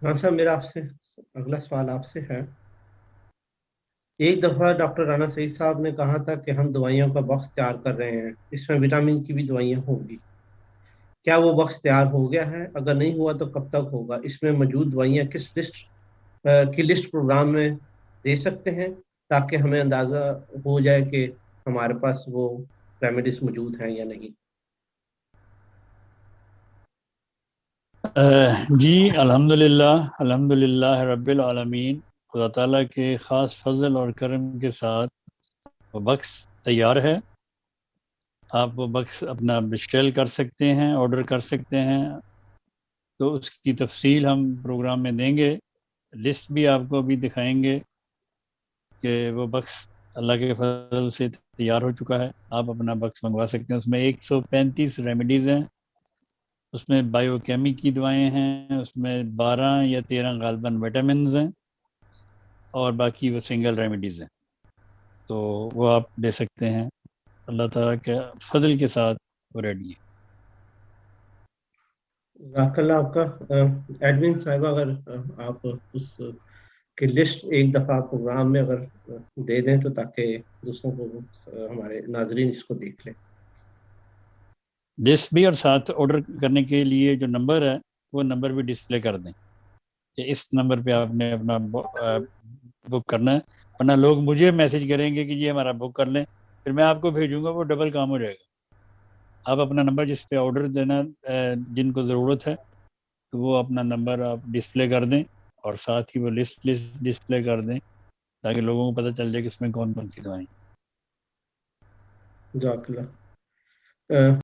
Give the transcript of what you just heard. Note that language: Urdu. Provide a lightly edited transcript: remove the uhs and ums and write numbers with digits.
ہاں سر، میرا آپ سے اگلا سوال آپ سے ہے۔ ایک دفعہ ڈاکٹر رانا سعید صاحب نے کہا تھا کہ ہم دوائیوں کا باکس تیار کر رہے ہیں، اس میں وٹامن کی بھی دوائیاں ہوں گی۔ کیا وہ باکس تیار ہو گیا ہے؟ اگر نہیں ہوا تو کب تک ہوگا؟ اس میں موجود دوائیاں کس کی لسٹ پروگرام میں دے سکتے ہیں، تاکہ ہمیں اندازہ ہو جائے کہ ہمارے پاس وہ ریمیڈیز موجود ہیں یا نہیں۔ جی الحمدللہ رب العالمین، خدا تعالیٰ کے خاص فضل اور کرم کے ساتھ وہ بکس تیار ہے۔ آپ وہ بکس اپنا بسٹیل کر سکتے ہیں، آرڈر کر سکتے ہیں، تو اس کی تفصیل ہم پروگرام میں دیں گے، لسٹ بھی آپ کو ابھی دکھائیں گے کہ وہ بکس اللہ کے فضل سے تیار ہو چکا ہے۔ آپ اپنا بکس منگوا سکتے ہیں۔ اس میں 135 ریمیڈیز ہیں، اس میں بائیو کیمی کی دوائیں ہیں، اس میں 12 یا 13 غالباً وٹامنز ہیں، اور باقی وہ سنگل ریمیڈیز ہیں، تو وہ آپ لے سکتے ہیں۔ اللہ تعالیٰ کے فضل کے ساتھ وہ ریڈی ہے۔ جزاک اللہ آپ کا۔ ایڈمن صاحبہ، اگر آپ اس کی لسٹ ایک دفعہ پروگرام میں اگر دے دیں تو تاکہ دوسروں کو ہمارے ناظرین اس کو دیکھ لیں۔ لسٹ بھی اور ساتھ آرڈر کرنے کے لیے جو نمبر ہے وہ نمبر بھی ڈسپلے کر دیں کہ اس نمبر پہ آپ نے اپنا بک کرنا ہے، ورنہ لوگ مجھے میسج کریں گے کہ یہ ہمارا بک کر لیں، پھر میں آپ کو بھیجوں گا، وہ ڈبل کام ہو جائے گا۔ آپ اپنا نمبر جس پہ آرڈر دینا جن کو ضرورت ہے، تو وہ اپنا نمبر آپ ڈسپلے کر دیں، اور ساتھ ہی وہ لسٹ ڈسپلے کر دیں تاکہ لوگوں کو پتہ چل جائے کہ اس میں کون کون سی دوائیں۔ جزاک اللہ۔